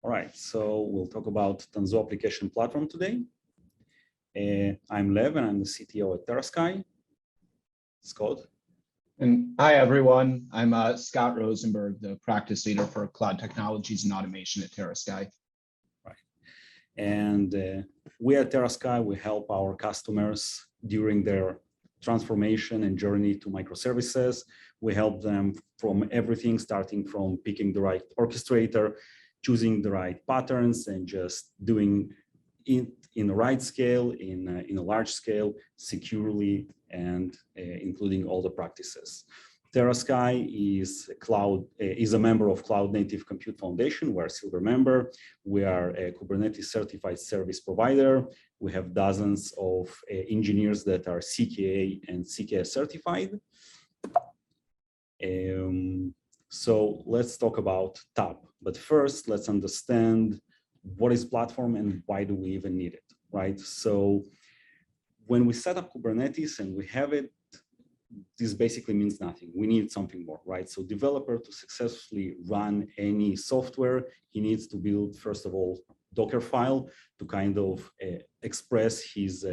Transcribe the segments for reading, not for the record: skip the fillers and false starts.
All right, so we'll talk about Tanzu application platform today. I'm Lev, and I'm the CTO at TeraSky. Scott. And hi, everyone. I'm Scott Rosenberg, the practice leader for cloud technologies and automation at TeraSky. Right. And we at TeraSky, we help our customers during their transformation and journey to microservices. We help them from everything, starting from picking the right orchestrator, choosing the right patterns, and just doing it in the right scale, in a large scale, securely, and including all the practices. TeraSky is a member of Cloud Native Compute Foundation. We're a silver member. We are a Kubernetes certified service provider. We have dozens of engineers that are CKA and CKS certified. So let's talk about TAP. But first, let's understand what is platform and why do we even need it, right? So when we set up Kubernetes and we have it, this basically means nothing. We need something more, right? So developer to successfully run any software, he needs to build, first of all, Docker file to kind of express his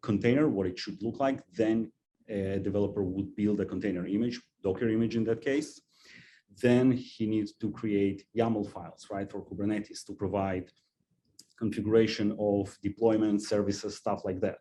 container, what it should look like. Then a developer would build a container image, Docker image in that case. Then he needs to create YAML files, right, for Kubernetes to provide configuration of deployment services, stuff like that.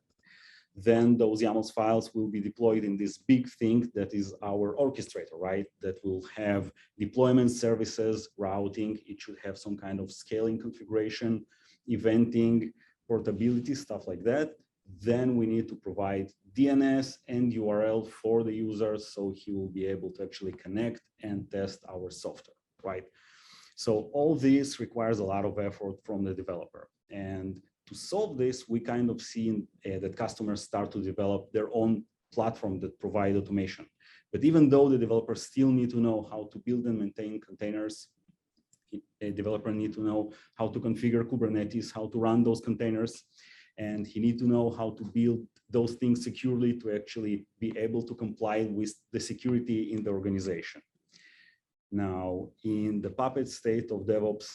Then those YAML files will be deployed in this big thing that is our orchestrator, right? That will have deployment services, routing. It should have some kind of scaling configuration, eventing, portability, stuff like that. Then we need to provide DNS and URL for the user so he will be able to actually connect and test our software, right? So all this requires a lot of effort from the developer. And to solve this, we kind of see that customers start to develop their own platform that provide automation. But even though the developers still need to know how to build and maintain containers, a developer needs to know how to configure Kubernetes, how to run those containers, and he needs to know how to build those things securely to actually be able to comply with the security in the organization. Now, in the Puppet State of DevOps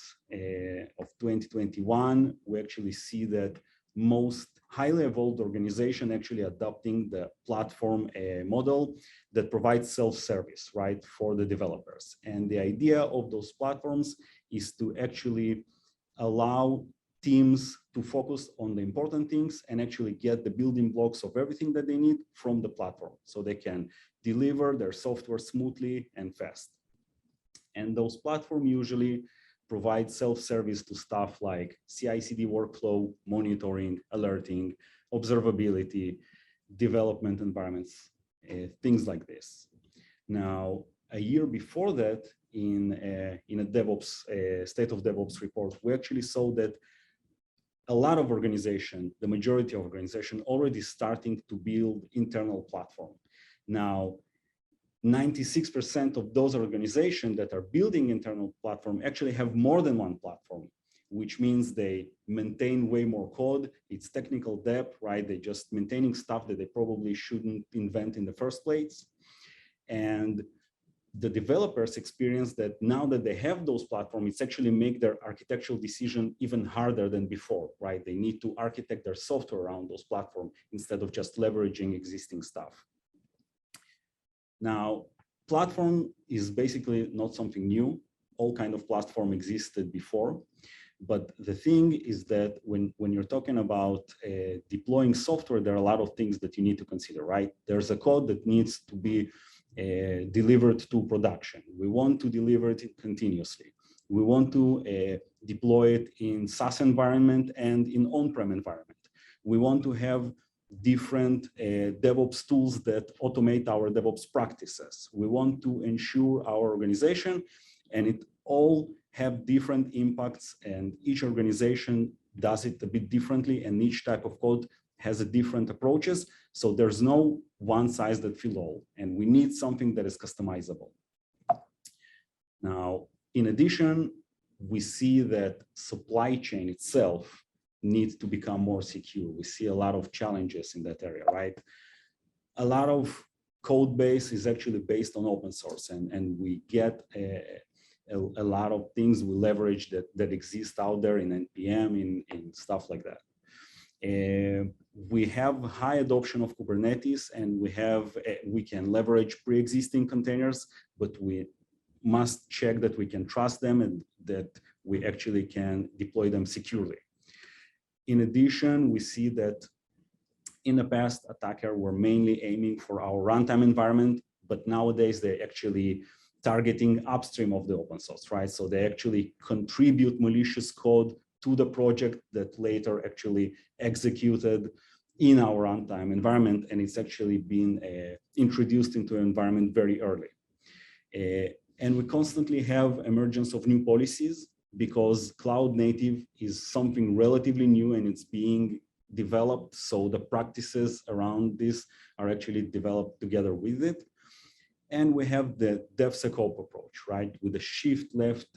of 2021, we actually see that most highly evolved organizations actually adopting the platform model that provides self-service, right, for the developers. And the idea of those platforms is to actually allow teams to focus on the important things and actually get the building blocks of everything that they need from the platform so they can deliver their software smoothly and fast. And those platforms usually provide self-service to stuff like CI/CD workflow, monitoring, alerting, observability, development environments, things like this. Now, a year before that, in a DevOps State of DevOps report, we actually saw that a lot of organizations, the majority of organizations, already starting to build internal platform. Now, 96% of those organizations that are building internal platform actually have more than one platform, which means they maintain way more code. It's technical debt, right? They're just maintaining stuff that they probably shouldn't invent in the first place. And the developers experience that now that they have those platforms, it's actually make their architectural decision even harder than before, right? They need to architect their software around those platforms instead of just leveraging existing stuff. Now, platform is basically not something new. All kind of platform existed before. But the thing is that when you're talking about deploying software, there are a lot of things that you need to consider, right? There's a code that needs to be delivered to production. We want to deliver it continuously. We want to deploy it in SaaS environment and in on-prem environment. We want to have different DevOps tools that automate our DevOps practices. We want to ensure our organization, and it all have different impacts, and each organization does it a bit differently, and each type of code has a different approaches. So there's no one size that fits all, and we need something that is customizable. Now, in addition, we see that supply chain itself needs to become more secure. We see a lot of challenges in that area, right? A lot of code base is actually based on open source, and we get a lot of things we leverage that exist out there in NPM, in stuff like that. We have high adoption of Kubernetes, and we can leverage pre-existing containers, but we must check that we can trust them and that we actually can deploy them securely. In addition, we see that in the past, attackers were mainly aiming for our runtime environment, but nowadays they're actually targeting upstream of the open source, right? So they actually contribute malicious code to the project that later actually executed in our runtime environment, and it's actually been introduced into an environment very early. And we constantly have emergence of new policies because cloud native is something relatively new and it's being developed. So the practices around this are actually developed together with it. And we have the DevSecOps approach, right? With the shift left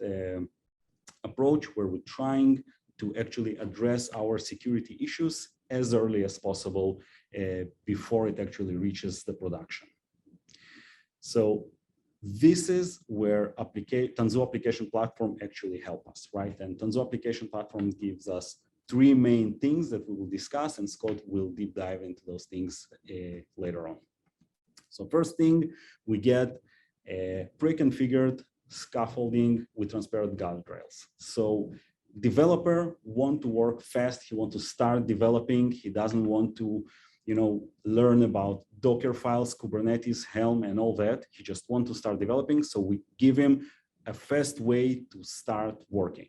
approach where we're trying to actually address our security issues as early as possible before it actually reaches the production. So this is where Tanzu application platform actually help us, right? And Tanzu application platform gives us three main things that we will discuss, and Scott will deep dive into those things later on. So first thing, we get a pre-configured scaffolding with transparent guardrails. So developer want to work fast. He want to start developing. He doesn't want to, learn about Docker files, Kubernetes, Helm, and all that. He just want to start developing. So we give him a fast way to start working.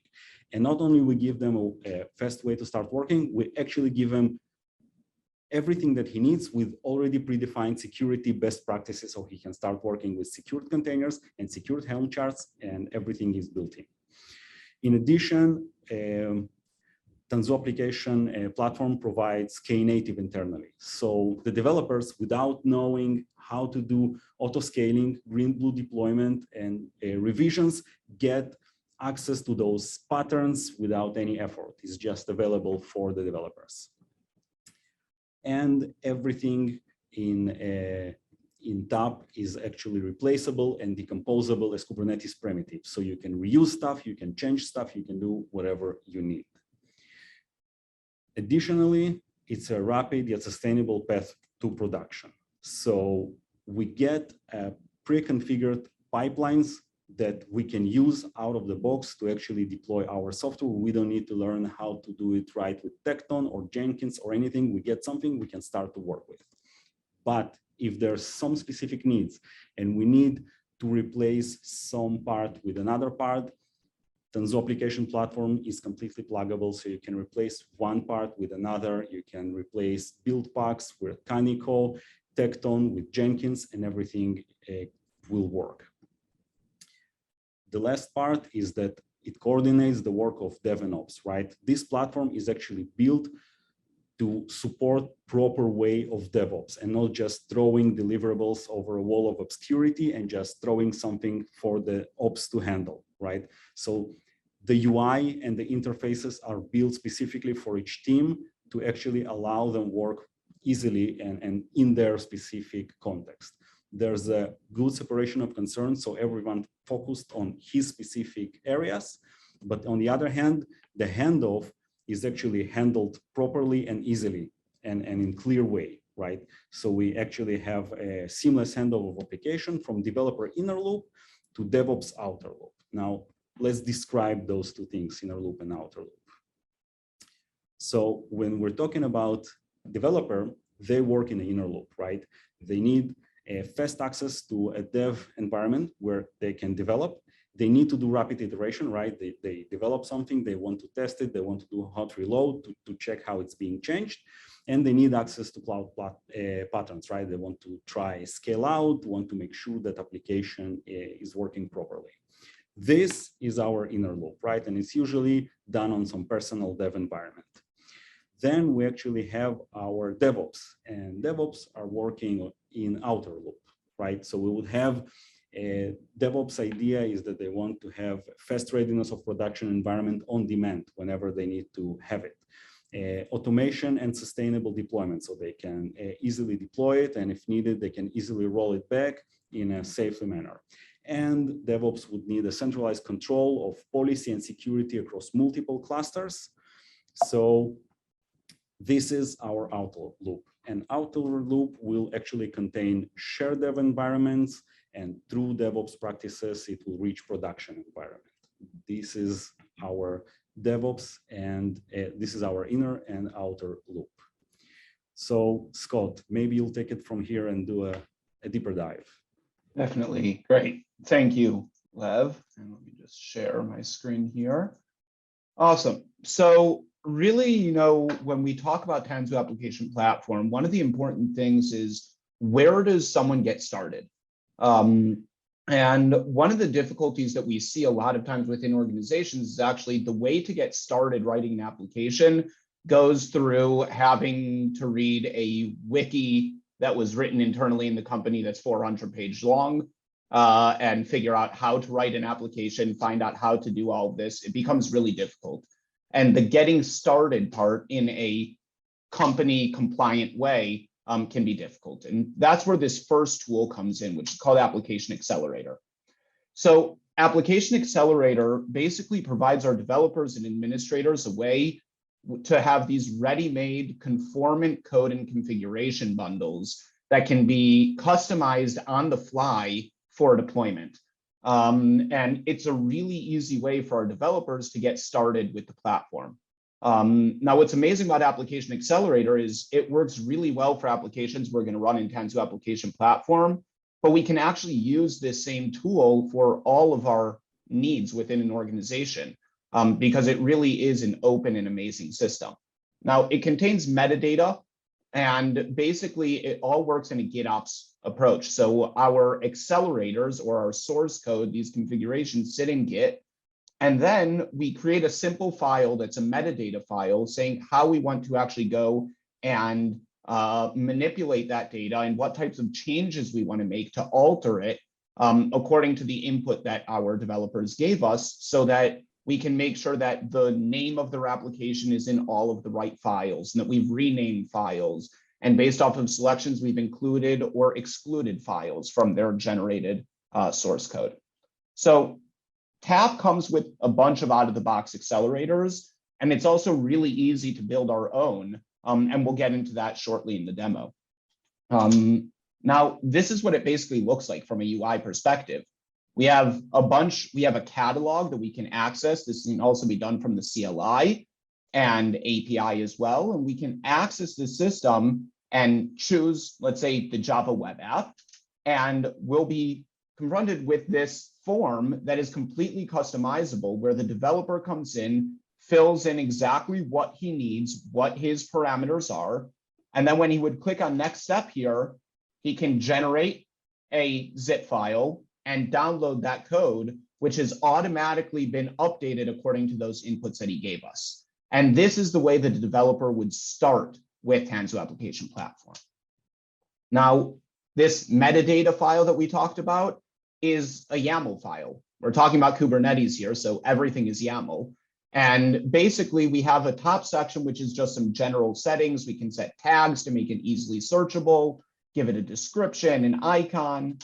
And not only we give them a fast way to start working, we actually give him everything that he needs with already predefined security best practices, so he can start working with secured containers and secured Helm charts, and everything is built in. In addition, Tanzu application platform provides Knative internally. So the developers, without knowing how to do auto-scaling, green-blue deployment, and revisions, get access to those patterns without any effort. It's just available for the developers. And everything in TAP is actually replaceable and decomposable as Kubernetes primitive. So you can reuse stuff, you can change stuff, you can do whatever you need. Additionally, it's a rapid yet sustainable path to production. So we get pre-configured pipelines that we can use out of the box to actually deploy our software. We don't need to learn how to do it right with Tekton or Jenkins or anything. We get something we can start to work with. But if there's some specific needs and we need to replace some part with another part, Tanzu application platform is completely pluggable. So you can replace one part with another. You can replace build packs with Kaniko, Tekton with Jenkins, and everything will work. The last part is that it coordinates the work of dev and ops, right? This platform is actually built to support proper way of DevOps and not just throwing deliverables over a wall of obscurity and just throwing something for the ops to handle, right? So the UI and the interfaces are built specifically for each team to actually allow them work easily and in their specific context. There's a good separation of concerns, so everyone focused on his specific areas. But on the other hand, the handoff is actually handled properly and easily and in clear way, right? So we actually have a seamless handoff of application from developer inner loop to DevOps outer loop. Now, let's describe those two things, inner loop and outer loop. So when we're talking about developer, they work in the inner loop, right? They need fast access to a dev environment where they can develop. They need to do rapid iteration, right? They develop something, they want to test it, they want to do hot reload to check how it's being changed. And they need access to cloud patterns, right? They want to try scale out, want to make sure that application is working properly. This is our inner loop, right? And it's usually done on some personal dev environment. Then we actually have our DevOps, and DevOps are working in outer loop, right? So we would have a DevOps idea is that they want to have fast readiness of production environment on demand whenever they need to have it. Automation and sustainable deployment, so they can easily deploy it, and if needed, they can easily roll it back in a safe manner. And DevOps would need a centralized control of policy and security across multiple clusters. So this is our outer loop. And outer loop will actually contain shared dev environments, and through DevOps practices, it will reach production environment. This is our DevOps, and this is our inner and outer loop. So Scott, maybe you'll take it from here and do a deeper dive. Definitely. Great. Thank you, Lev. And let me just share my screen here. Awesome. So really, when we talk about Tanzu application platform, one of the important things is, where does someone get started? And one of the difficulties that we see a lot of times within organizations is actually the way to get started writing an application goes through having to read a wiki that was written internally in the company that's 400 pages long, and figure out how to write an application, find out how to do all of this. It becomes really difficult. And the getting started part in a company compliant way can be difficult. And that's where this first tool comes in, which is called Application Accelerator. So Application Accelerator basically provides our developers and administrators a way to have these ready-made conformant code and configuration bundles that can be customized on the fly for deployment. And it's a really easy way for our developers to get started with the platform. Now, what's amazing about Application Accelerator is it works really well for applications we're going to run in Tanzu application platform, but we can actually use this same tool for all of our needs within an organization, because it really is an open and amazing system. Now, it contains metadata, and basically it all works in a GitOps approach. So our accelerators, or our source code, these configurations sit in Git, and then we create a simple file that's a metadata file saying how we want to actually go and manipulate that data and what types of changes we want to make to alter it according to the input that our developers gave us, so that we can make sure that the name of their application is in all of the right files, and that we've renamed files, and based off of selections, we've included or excluded files from their generated source code. So TAP comes with a bunch of out-of-the-box accelerators, and it's also really easy to build our own, and we'll get into that shortly in the demo. Now, this is what it basically looks like from a UI perspective. We have a catalog that we can access. This can also be done from the CLI and API as well, and we can access the system and choose, let's say, the Java web app, and we'll be confronted with this form that is completely customizable, where the developer comes in, fills in exactly what he needs, what his parameters are, and then when he would click on next step here, he can generate a zip file and download that code, which has automatically been updated according to those inputs that he gave us. And this is the way that the developer would start with Tanzu application platform. Now, this metadata file that we talked about is a YAML file. We're talking about Kubernetes here, so everything is YAML. And basically, we have a top section, which is just some general settings. We can set tags to make it easily searchable, give it a description, an icon,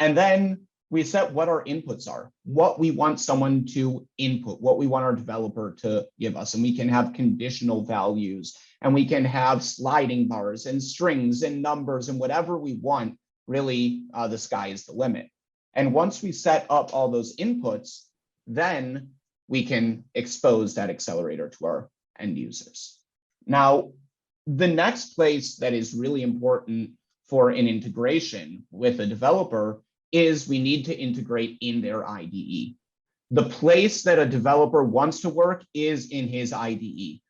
and then we set what our inputs are, what we want someone to input, what we want our developer to give us. And we can have conditional values, and we can have sliding bars and strings and numbers and whatever we want. Really, the sky is the limit. And once we set up all those inputs, then we can expose that accelerator to our end users. Now, the next place that is really important for an integration with a developer is we need to integrate in their IDE. The place that a developer wants to work is in his IDE.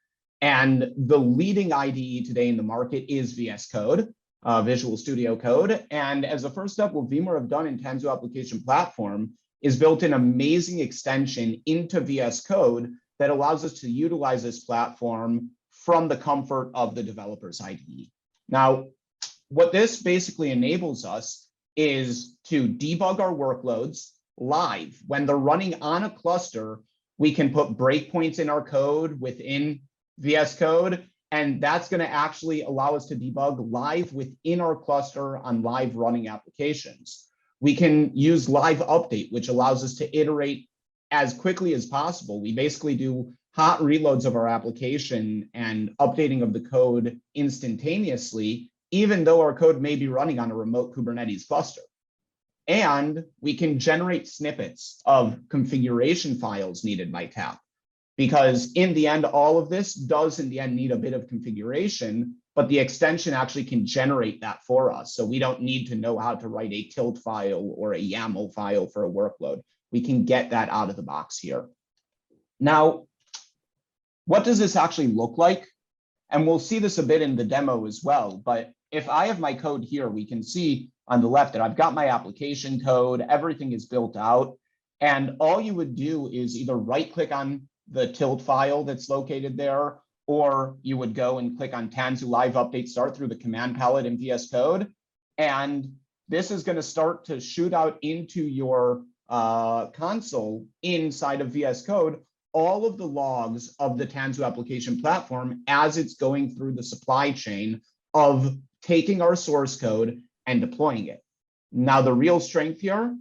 And the leading IDE today in the market is VS Code, Visual Studio Code. And as a first step, what VMware have done in Tanzu application platform is built an amazing extension into VS Code that allows us to utilize this platform from the comfort of the developer's IDE. Now, what this basically enables us is to debug our workloads live. When they're running on a cluster, we can put breakpoints in our code within VS Code, and that's going to actually allow us to debug live within our cluster on live running applications. We can use live update, which allows us to iterate as quickly as possible. We basically do hot reloads of our application and updating of the code instantaneously, even though our code may be running on a remote Kubernetes cluster. And we can generate snippets of configuration files needed by TAP. Because in the end, all of this does in the end need a bit of configuration, but the extension actually can generate that for us. So we don't need to know how to write a tilt file or a YAML file for a workload. We can get that out of the box here. Now, what does this actually look like? And we'll see this a bit in the demo as well. But if I have my code here, we can see on the left that I've got my application code, everything is built out. And all you would do is either right click on the tilt file that's located there, or you would go and click on Tanzu Live Update Start through the command palette in VS Code. And this is going to start to shoot out into your console inside of VS Code all of the logs of the Tanzu application platform as it's going through the supply chain of taking our source code and deploying it. Now, the real strength here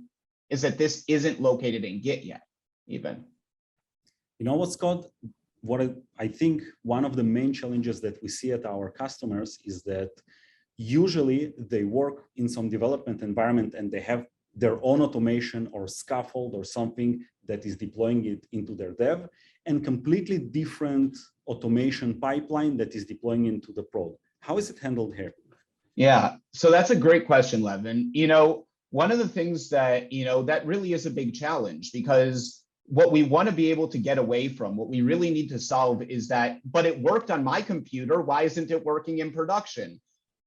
is that this isn't located in Git yet, even. You know what, Scott? I think one of the main challenges that we see at our customers is that usually they work in some development environment and they have their own automation or scaffold or something that is deploying it into their dev, and completely different automation pipeline that is deploying into the prod. How is it handled here? Yeah, so that's a great question, Lev. And, one of the things that, that really is a big challenge, because what we want to be able to get away from, what we really need to solve is that, but it worked on my computer, why isn't it working in production?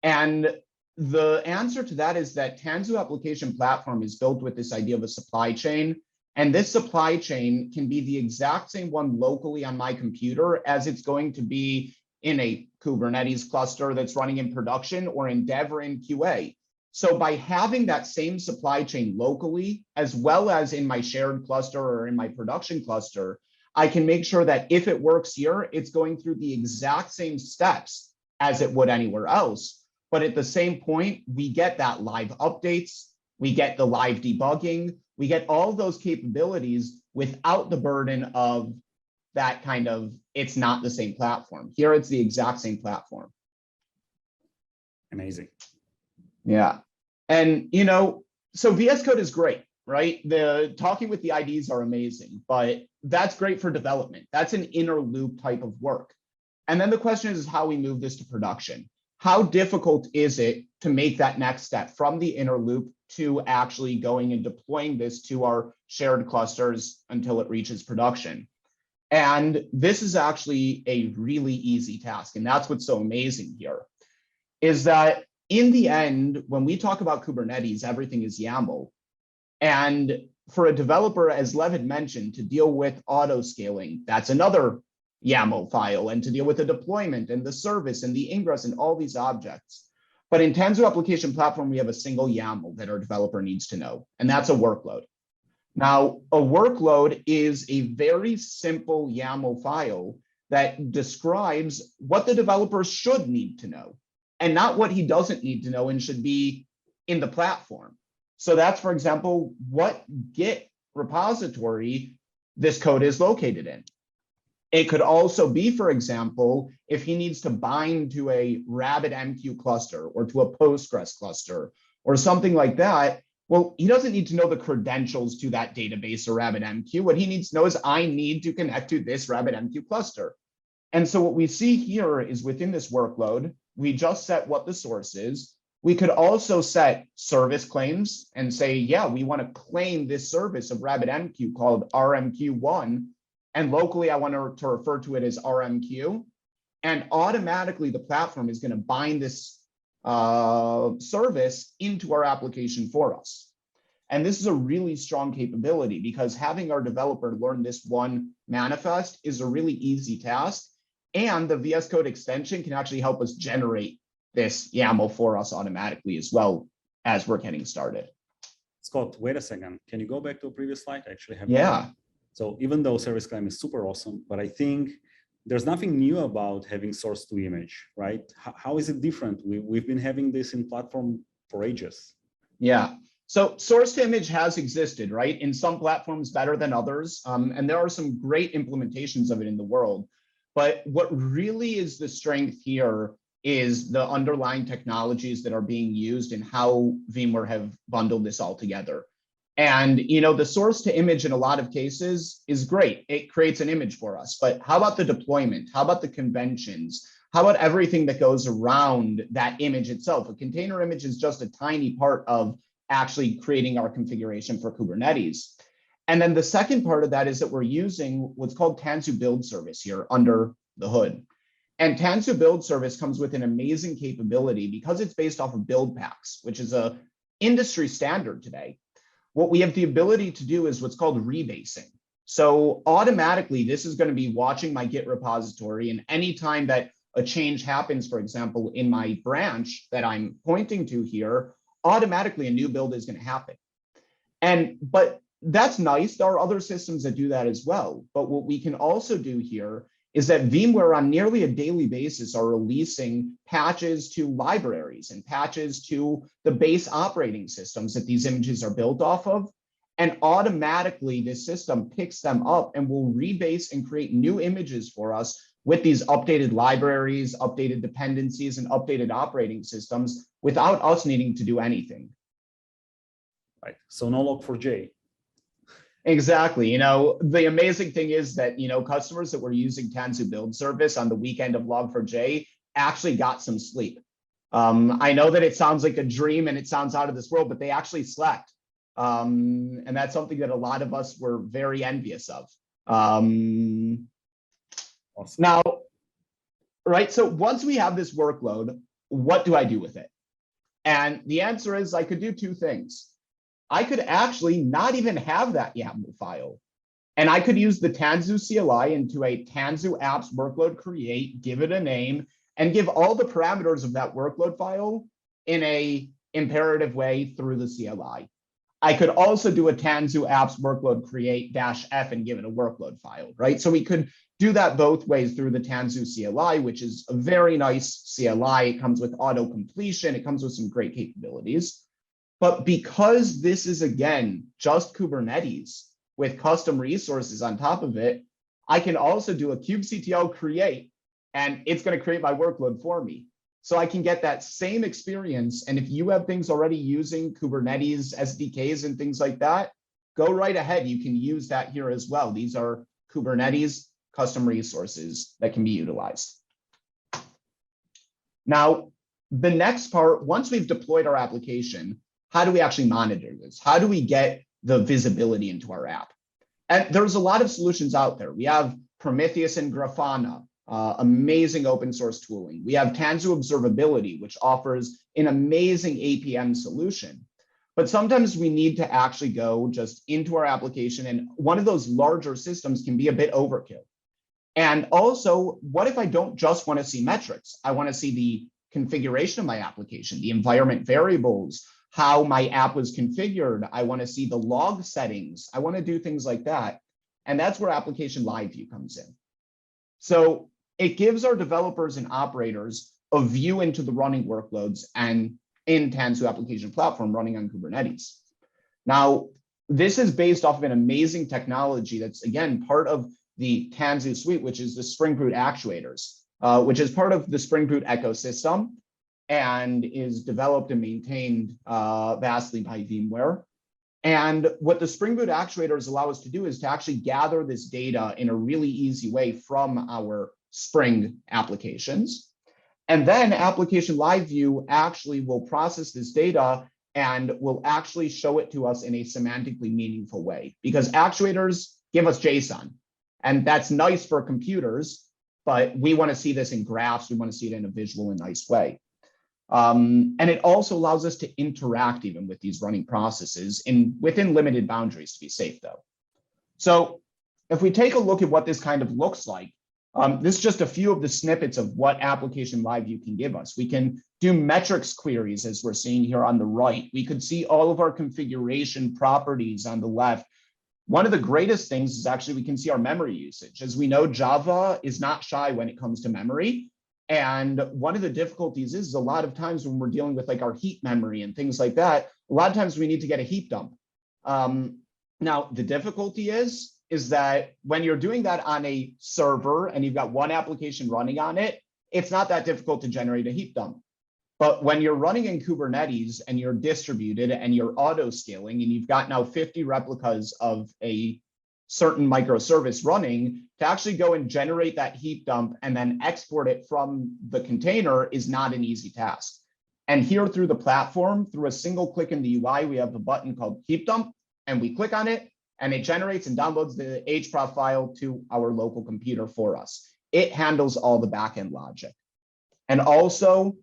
And the answer to that is that Tanzu application platform is built with this idea of a supply chain. And this supply chain can be the exact same one locally on my computer as it's going to be in a Kubernetes cluster that's running in production or in dev or in QA. So by having that same supply chain locally, as well as in my shared cluster or in my production cluster, I can make sure that if it works here, it's going through the exact same steps as it would anywhere else. But at the same point, we get that live updates, we get the live debugging, we get all those capabilities without the burden of that kind of, it's not the same platform. Here, it's the exact same platform. Amazing. Yeah. And, so VS Code is great, right? The talking with the IDs are amazing, but that's great for development. That's an inner loop type of work. And then the question is how we move this to production. How difficult is it to make that next step from the inner loop to actually going and deploying this to our shared clusters until it reaches production? And this is actually a really easy task. And that's what's so amazing here, is that in the end, when we talk about Kubernetes, everything is YAML. And for a developer, as Lev had mentioned, to deal with auto scaling, that's another YAML file, and to deal with the deployment and the service and the ingress and all these objects. But in Tanzu application platform, we have a single YAML that our developer needs to know, and that's a workload. Now, a workload is a very simple YAML file that describes what the developer should need to know, and not what he doesn't need to know and should be in the platform. So that's, for example, what Git repository this code is located in. It could also be, for example, if he needs to bind to a RabbitMQ cluster or to a Postgres cluster or something like that, well, he doesn't need to know the credentials to that database or RabbitMQ. What he needs to know is I need to connect to this RabbitMQ cluster. And so what we see here is within this workload, we just set what the source is. We could also set service claims and say, yeah, we want to claim this service of RabbitMQ called RMQ1. And locally, I want to refer to it as RMQ. And automatically, the platform is going to bind this service into our application for us. And this is a really strong capability because having our developer learn this one manifest is a really easy task. And the VS Code extension can actually help us generate this YAML for us automatically as well as we're getting started. Scott, wait a second. Can you go back to a previous slide? I actually have. Yeah. So even though service claim is super awesome, but I think there's nothing new about having source to image, right? How is it different? We've been having this in platform for ages. Yeah. So source to image has existed, right? In some platforms better than others. And there are some great implementations of it in the world. But what really is the strength here is the underlying technologies that are being used and how VMware have bundled this all together. And the source to image in a lot of cases is great. It creates an image for us. But how about the deployment? How about the conventions? How about everything that goes around that image itself? A container image is just a tiny part of actually creating our configuration for Kubernetes. And then the second part of that is that we're using what's called Tanzu build service here under the hood. And Tanzu build service comes with an amazing capability because it's based off of build packs, which is a industry standard today. What we have the ability to do is what's called rebasing. So automatically, this is going to be watching my Git repository, and anytime that a change happens, for example, in my branch that I'm pointing to here, automatically a new build is going to happen. But that's nice. There are other systems that do that as well. But what we can also do here is that VMware on nearly a daily basis are releasing patches to libraries and patches to the base operating systems that these images are built off of. And automatically this system picks them up and will rebase and create new images for us with these updated libraries, updated dependencies, and updated operating systems without us needing to do anything. Right. So no log4j. Exactly. The amazing thing is that, customers that were using Tanzu build service on the weekend of log4j actually got some sleep. I know that it sounds like a dream and it sounds out of this world, but they actually slept. And that's something that a lot of us were very envious of. Awesome. Now, right, so once we have this workload, what do I do with it? And the answer is I could do two things. I could actually not even have that YAML file. And I could use the Tanzu CLI into a Tanzu apps workload create, give it a name, and give all the parameters of that workload file in a imperative way through the CLI. I could also do a Tanzu apps workload create -f and give it a workload file, right? So we could do that both ways through the Tanzu CLI, which is a very nice CLI. It comes with auto completion. It comes with some great capabilities. But because this is, again, just Kubernetes with custom resources on top of it, I can also do a kubectl create, and it's going to create my workload for me. So I can get that same experience. And if you have things already using Kubernetes SDKs and things like that, go right ahead. You can use that here as well. These are Kubernetes custom resources that can be utilized. Now, the next part, once we've deployed our application, how do we actually monitor this? How do we get the visibility into our app? And there's a lot of solutions out there. We have Prometheus and Grafana, amazing open source tooling. We have Tanzu Observability, which offers an amazing APM solution. But sometimes we need to actually go just into our application, and one of those larger systems can be a bit overkill. And also, what if I don't just want to see metrics? I want to see the configuration of my application, the environment variables, how my app was configured. I want to see the log settings. I want to do things like that. And that's where Application Live View comes in. So it gives our developers and operators a view into the running workloads and in Tanzu application platform running on Kubernetes. Now, this is based off of an amazing technology that's, again, part of the Tanzu suite, which is the Spring Boot actuators, which is part of the Spring Boot ecosystem and is developed and maintained vastly by VMware. And what the Spring Boot actuators allow us to do is to actually gather this data in a really easy way from our Spring applications. And then Application Live View actually will process this data and will actually show it to us in a semantically meaningful way, because actuators give us JSON. And that's nice for computers, but we want to see this in graphs. We want to see it in a visual and nice way. And it also allows us to interact even with these running processes within limited boundaries to be safe, though. So if we take a look at what this kind of looks like, this is just a few of the snippets of what Application Live View can give us. We can do metrics queries, as we're seeing here on the right. We could see all of our configuration properties on the left. One of the greatest things is actually we can see our memory usage. As we know, Java is not shy when it comes to memory. And one of the difficulties is a lot of times when we're dealing with like our heap memory and things like that, a lot of times we need to get a heap dump. Now, the difficulty is that when you're doing that on a server and you've got one application running on it, it's not that difficult to generate a heap dump. But when you're running in Kubernetes and you're distributed and you're auto scaling and you've got now 50 replicas of a certain microservice running, to actually go and generate that heap dump and then export it from the container is not an easy task. And here through the platform, through a single click in the UI, we have a button called heap dump, and we click on it and it generates and downloads the HPROF file to our local computer for us. It handles all the backend logic. And also,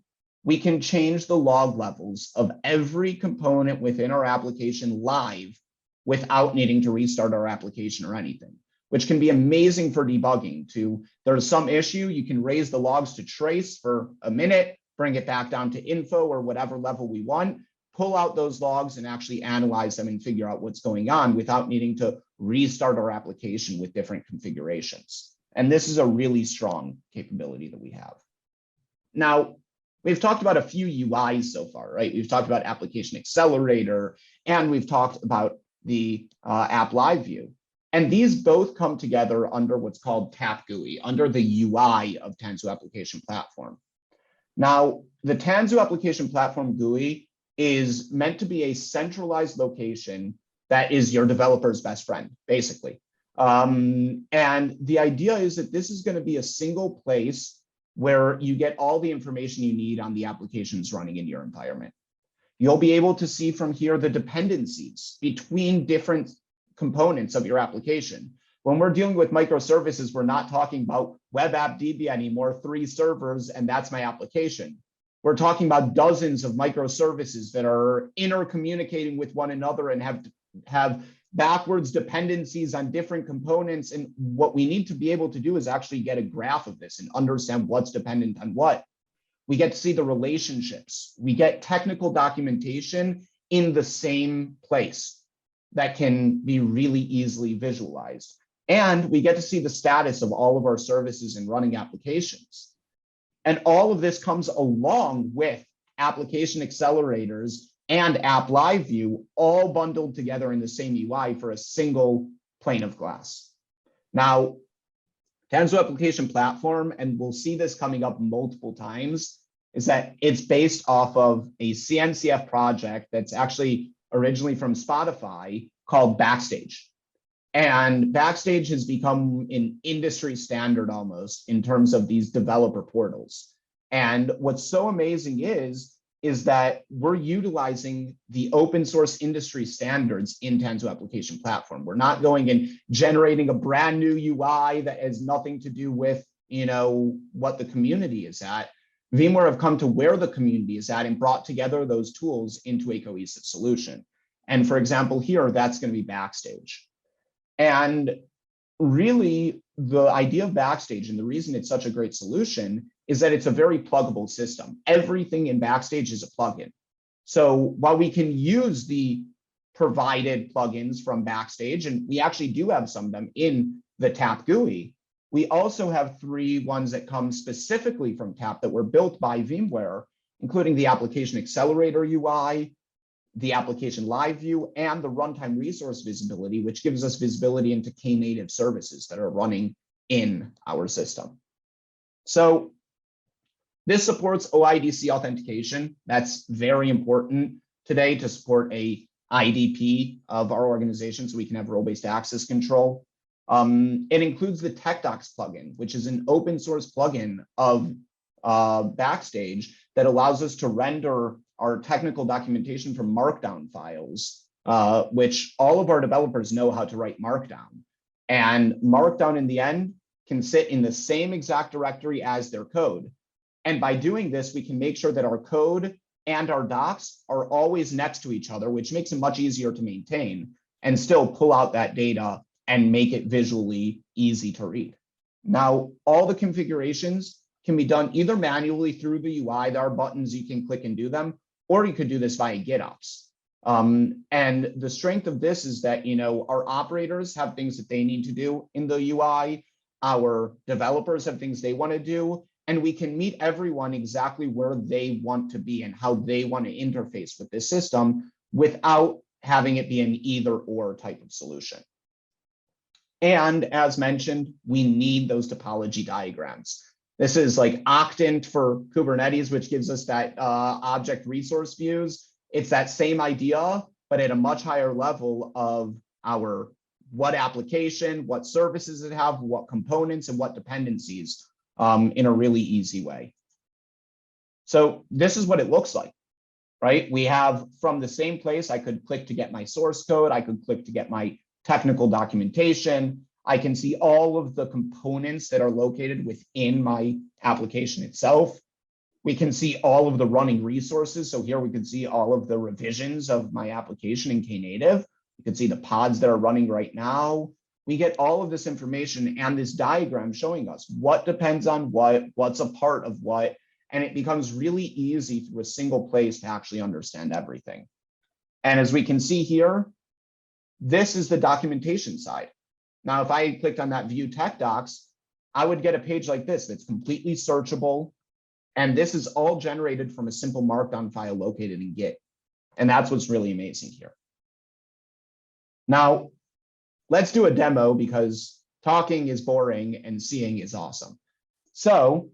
we can change the log levels of every component within our application live without needing to restart our application or anything, which can be amazing for debugging. There's some issue, you can raise the logs to trace for a minute, bring it back down to info or whatever level we want, pull out those logs and actually analyze them and figure out what's going on without needing to restart our application with different configurations. And this is a really strong capability that we have. Now, we've talked about a few UIs so far, right? We've talked about Application Accelerator, and we've talked about the App Live View. And these both come together under what's called TAP GUI, under the UI of Tanzu Application Platform. Now, the Tanzu Application Platform GUI is meant to be a centralized location that is your developer's best friend, basically. And the idea is that this is going to be a single place where you get all the information you need on the applications running in your environment. You'll be able to see from here the dependencies between different components of your application. When we're dealing with microservices, we're not talking about web app DB anymore, 3 servers, and that's my application. We're talking about dozens of microservices that are intercommunicating with one another and have backwards dependencies on different components. And what we need to be able to do is actually get a graph of this and understand what's dependent on what. We get to see the relationships. We get technical documentation in the same place that can be really easily visualized. And we get to see the status of all of our services and running applications. And all of this comes along with application accelerators and App Live View, all bundled together in the same UI for a single pane of glass. Now, Tanzu Application Platform, and we'll see this coming up multiple times, is that it's based off of a CNCF project that's actually originally from Spotify called Backstage. And Backstage has become an industry standard almost in terms of these developer portals. And what's so amazing is that we're utilizing the open source industry standards in Tanzu Application Platform. We're not going and generating a brand new UI that has nothing to do with, what the community is at. VMware have come to where the community is at and brought together those tools into a cohesive solution. And for example, here, that's going to be Backstage. And really, the idea of Backstage and the reason it's such a great solution is that it's a very pluggable system. Everything in Backstage is a plugin. So while we can use the provided plugins from Backstage, and we actually do have some of them in the TAP GUI, we also have 3 ones that come specifically from TAP that were built by VMware, including the Application Accelerator UI, the Application Live View, and the Runtime Resource Visibility, which gives us visibility into Knative services that are running in our system. So this supports OIDC authentication. That's very important today to support a IDP of our organization so we can have role-based access control. It includes the TechDocs plugin, which is an open source plugin of Backstage that allows us to render our technical documentation from Markdown files, which all of our developers know how to write Markdown. And Markdown in the end can sit in the same exact directory as their code. And by doing this, we can make sure that our code and our docs are always next to each other, which makes it much easier to maintain and still pull out that data and make it visually easy to read. Now, all the configurations can be done either manually through the UI. There are buttons you can click and do them, or you could do this via GitOps. And the strength of this is that, our operators have things that they need to do in the UI. Our developers have things they want to do. and we can meet everyone exactly where they want to be and how they want to interface with this system without having it be an either or type of solution. And as mentioned, we need those topology diagrams. This is like Octant for Kubernetes, which gives us that object resource views. It's that same idea, but at a much higher level of our what application, what services it have, what components, and what dependencies in a really easy way. So this is what it looks like, right? We have from the same place, I could click to get my source code. I could click to get my technical documentation. I can see all of the components that are located within my application itself. We can see all of the running resources. So here we can see all of the revisions of my application in Knative. You can see the pods that are running right now. We get all of this information and this diagram showing us what depends on what, what's a part of what, and it becomes really easy through a single place to actually understand everything. And as we can see here, this is the documentation side. Now, if I clicked on that view TechDocs, I would get a page like this that's completely searchable. And this is all generated from a simple markdown file located in Git. And that's what's really amazing here. Now, let's do a demo because talking is boring and seeing is awesome. So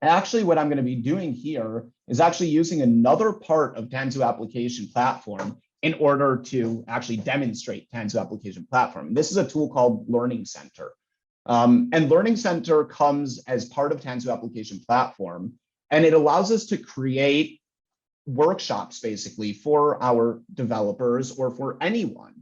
actually what I'm going to be doing here is actually using another part of Tanzu application platform in order to actually demonstrate Tanzu application platform. And this is a tool called Learning Center. And Learning Center comes as part of Tanzu application platform, and it allows us to create workshops basically for our developers or for anyone.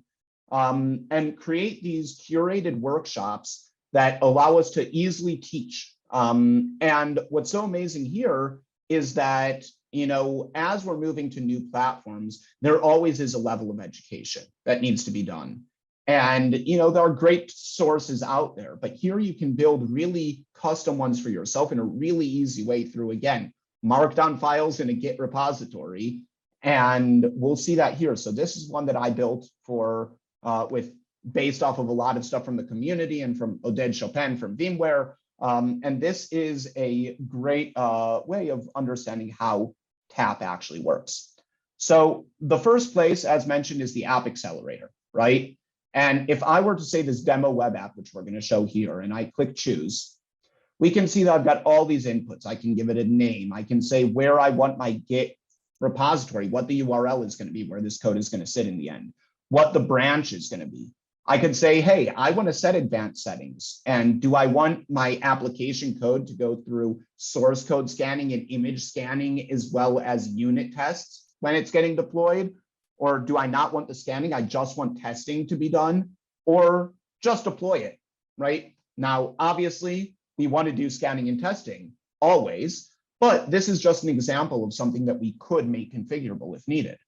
And create these curated workshops that allow us to easily teach. And what's so amazing here is that, you know, as we're moving to new platforms, there always is a level of education that needs to be done. And, you know, there are great sources out there, but here you can build really custom ones for yourself in a really easy way through, again, markdown files in a Git repository. And we'll see that here. So this is one that I built for based off of a lot of stuff from the community and from Oded Chopin from VMware. And this is a great way of understanding how TAP actually works. So the first place, as mentioned, is the App Accelerator, right? And if I were to say this demo web app, which we're going to show here, and I click choose, we can see that I've got all these inputs. I can give it a name. I can say where I want my Git repository, what the URL is going to be, where this code is going to sit in the end, what the branch is going to be. I could say, hey, I want to set advanced settings. And do I want my application code to go through source code scanning and image scanning as well as unit tests when it's getting deployed? Or do I not want the scanning? I just want testing to be done, or just deploy it, right? Now, obviously, we want to do scanning and testing always, but this is just an example of something that we could make configurable if needed.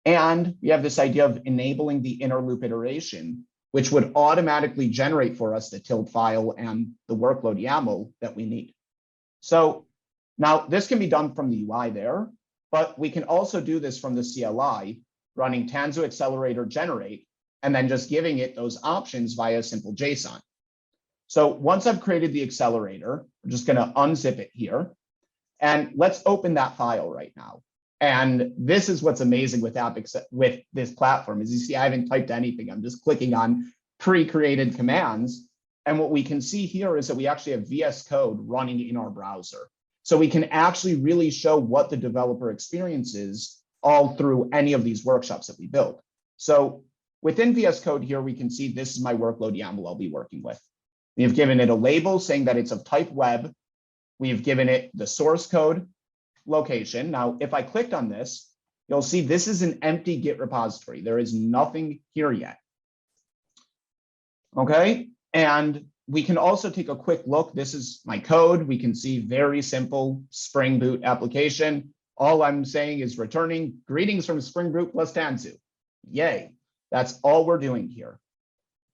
And we have this idea of enabling the inner loop iteration, which would automatically generate for us the tilt file and the workload YAML that we need. So now this can be done from the UI there, but we can also do this from the CLI, running Tanzu Accelerator generate, and then just giving it those options via simple JSON. So once I've created the accelerator, I'm just going to unzip it here. And let's open that file right now. And this is what's amazing with with this platform is you see I haven't typed anything. I'm just clicking on pre-created commands. And what we can see here is that we actually have VS Code running in our browser. So we can actually really show what the developer experience is all through any of these workshops that we build. So within VS Code here, we can see this is my workload YAML I'll be working with. We have given it a label saying that it's of type web. We've given it the source code location. Now, if I clicked on this, you'll see this is an empty Git repository. There is nothing here yet. Okay, and we can also take a quick look. This is my code. We can see very simple Spring Boot application. All I'm saying is returning greetings from Spring Boot plus Tanzu. Yay, that's all we're doing here.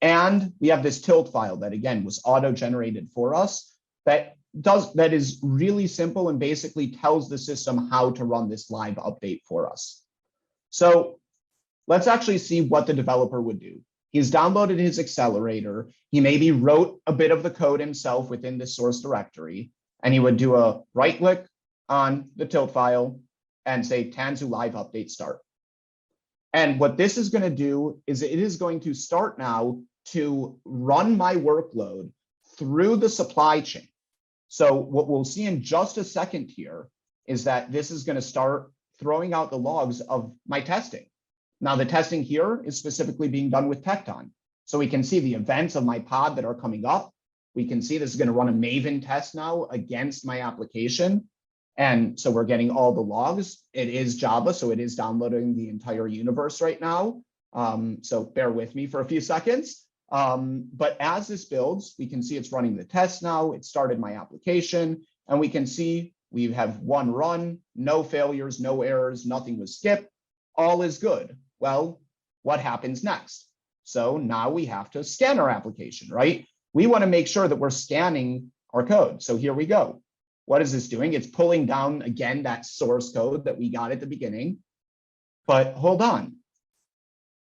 And we have this tilt file that, again, was auto-generated for us that is really simple and basically tells the system how to run this live update for us. So let's actually see what the developer would do. He's downloaded his accelerator. He maybe wrote a bit of the code himself within the source directory. and you would do a right click on the tilt file and say Tanzu live update start. And what this is going to do is it is going to start now to run my workload through the supply chain. So what we'll see in just a second here is that this is going to start throwing out the logs of my testing. Now the testing here is specifically being done with Tecton. So we can see the events of my pod that are coming up. We can see this is going to run a Maven test now against my application. And so we're getting all the logs. It is Java, so it is downloading the entire universe right now. So bear with me for a few seconds. But as this builds, we can see it's running the test now. It started my application, and we can see we have one run, no failures, no errors, nothing was skipped. All is good. Well, what happens next? So now we have to scan our application, right? We want to make sure that we're scanning our code. So here we go. What is this doing? It's pulling down, again, that source code that we got at the beginning. But hold on.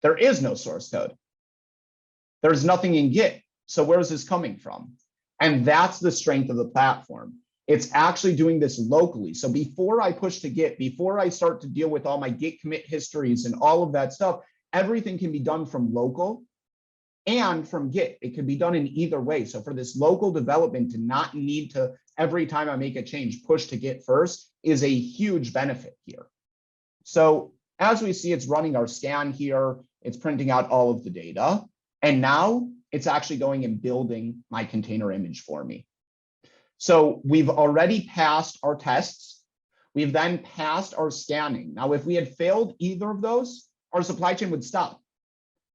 There is no source code. There's nothing in Git. So where is this coming from? And that's the strength of the platform. It's actually doing this locally. So before I push to Git, before I start to deal with all my Git commit histories and all of that stuff, everything can be done from local and from Git. It can be done in either way. So for this local development to not need to, every time I make a change, push to Git first is a huge benefit here. So as we see, it's running our scan here. It's printing out all of the data. And now it's actually going and building my container image for me. So we've already passed our tests. We've then passed our scanning. Now, if we had failed either of those, our supply chain would stop,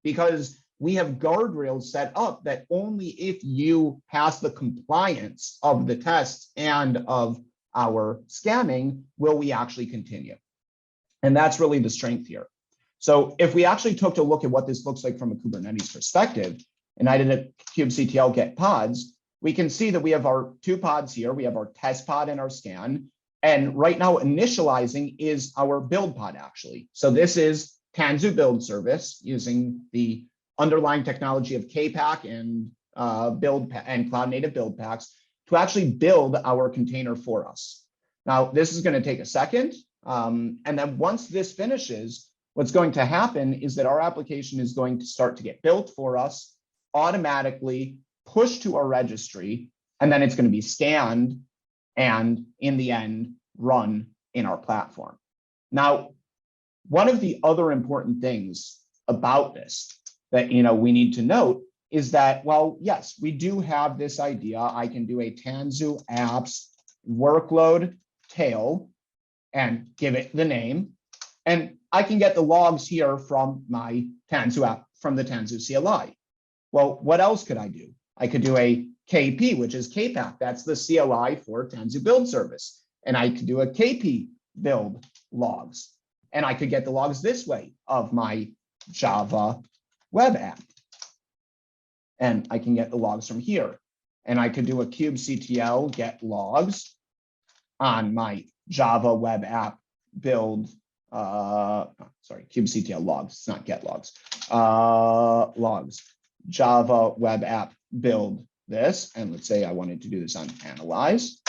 because we have guardrails set up that only if you pass the compliance of the tests and of our scanning will we actually continue. And that's really the strength here. So if we actually took a look at what this looks like from a Kubernetes perspective, and I did a kubectl get pods, we can see that we have our two pods here. We have our test pod and our scan. And right now initializing is our build pod actually. So this is Tanzu build service using the underlying technology of Kpack and cloud native build packs to actually build our container for us. Now, this is going to take a second. And then once this finishes, what's going to happen is that our application is going to start to get built for us, automatically pushed to our registry, and then it's going to be scanned and in the end run in our platform. Now, one of the other important things about this that we need to note is that, well, yes, we do have this idea. I can do a Tanzu apps workload tail and give it the name, and I can get the logs here from my Tanzu app, from the Tanzu CLI. Well, what else could I do? I could do a KP, which is Kpack. That's the CLI for Tanzu build service. And I could do a KP build logs. And I could get the logs this way of my Java web app. And I can get the logs from here. And I could do a kubectl get logs on my Java web app build, kubectl logs, it's not get logs, logs, Java web app build this. And let's say I wanted to do this on analyze,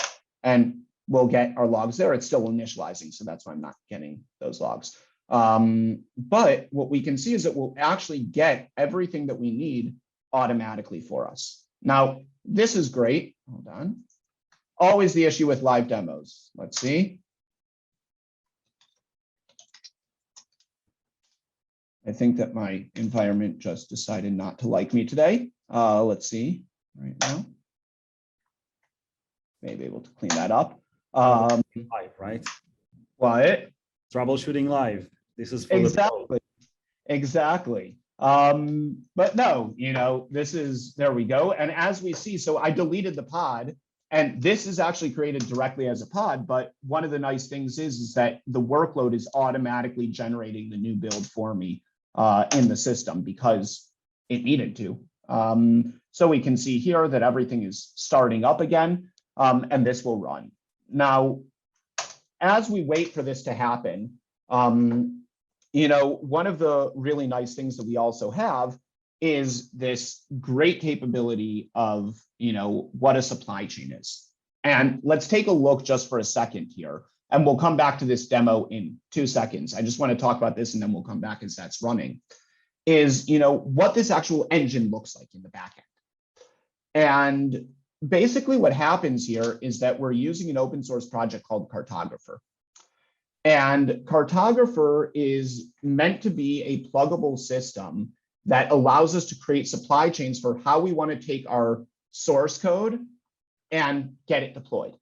and we'll get our logs there. It's still initializing, so that's why I'm not getting those logs. But what we can see is that we'll actually get everything that we need automatically for us. Now, this is great. Hold on. Always the issue with live demos. Let's see. I think that my environment just decided not to like me today. Let's see right now. Maybe able to clean that up. Live, right? What? Troubleshooting live. This is for exactly. Exactly. But no, this is, there we go. And as we see, so I deleted the pod, and this is actually created directly as a pod. But one of the nice things is that the workload is automatically generating the new build for me in the system because it needed to. So we can see here that everything is starting up again, and this will run. Now, as we wait for this to happen, one of the really nice things that we also have is this great capability of, what a supply chain is. And let's take a look just for a second here. And we'll come back to this demo in 2 seconds. I just want to talk about this and then we'll come back as that's running. Is, what this actual engine looks like in the back end. And basically what happens here is that we're using an open source project called Cartographer. And Cartographer is meant to be a pluggable system that allows us to create supply chains for how we want to take our source code and get it deployed,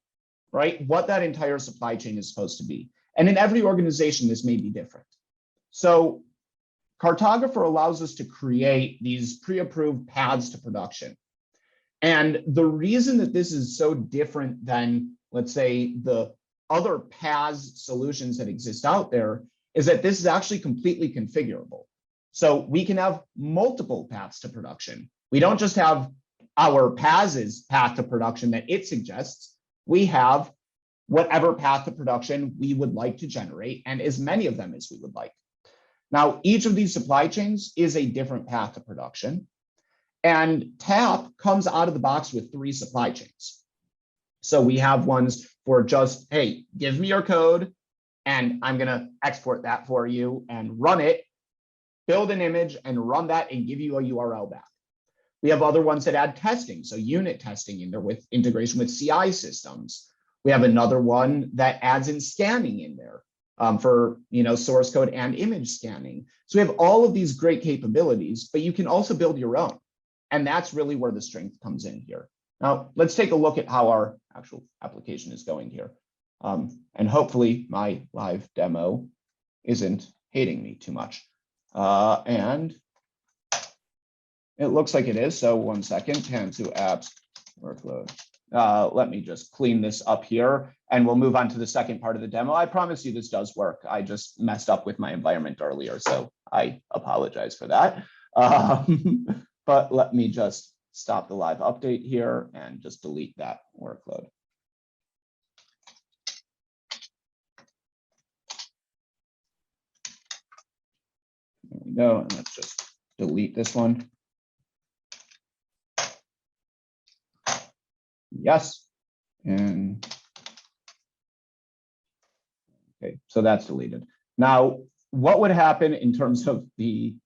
right? What that entire supply chain is supposed to be. And in every organization, this may be different. So Cartographer allows us to create these pre-approved paths to production. And the reason that this is so different than, let's say, the other PaaS solutions that exist out there is that this is actually completely configurable. So we can have multiple paths to production. We don't just have our PaaS's path to production that it suggests. We have whatever path to production we would like to generate, and as many of them as we would like. Now, each of these supply chains is a different path to production. And TAP comes out of the box with 3 supply chains. So we have ones for just, hey, give me your code, and I'm going to export that for you and run it, build an image and run that and give you a URL back. We have other ones that add testing, so unit testing in there with integration with CI systems. We have another one that adds in scanning in there for source code and image scanning. So we have all of these great capabilities, but you can also build your own. And that's really where the strength comes in here. Now, let's take a look at how our actual application is going here. And hopefully my live demo isn't hating me too much. And it looks like it is. So 1 second, Tanzu apps workload. Let me just clean this up here and we'll move on to the second part of the demo. I promise you this does work. I just messed up with my environment earlier, so I apologize for that. But let me just stop the live update here and just delete that workload. There we go, and let's just delete this one. Yes, and okay, so that's deleted. Now, what would happen in terms of the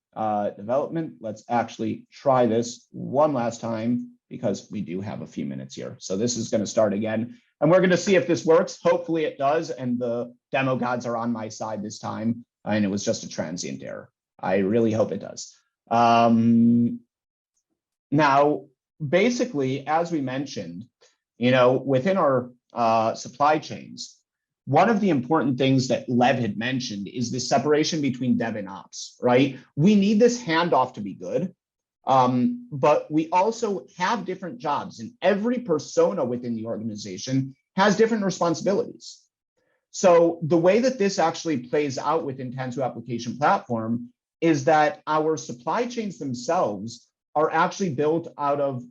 development? Let's actually try this one last time because we do have a few minutes here. So this is going to start again, and we're going to see if this works. Hopefully it does, and the demo gods are on my side this time, and it was just a transient error. I really hope it does. Now, basically, as we mentioned, within our supply chains, one of the important things that Lev had mentioned is the separation between dev and ops, right? We need this handoff to be good, but we also have different jobs, and every persona within the organization has different responsibilities. So the way that this actually plays out within Tanzu Application Platform is that our supply chains themselves are actually built out of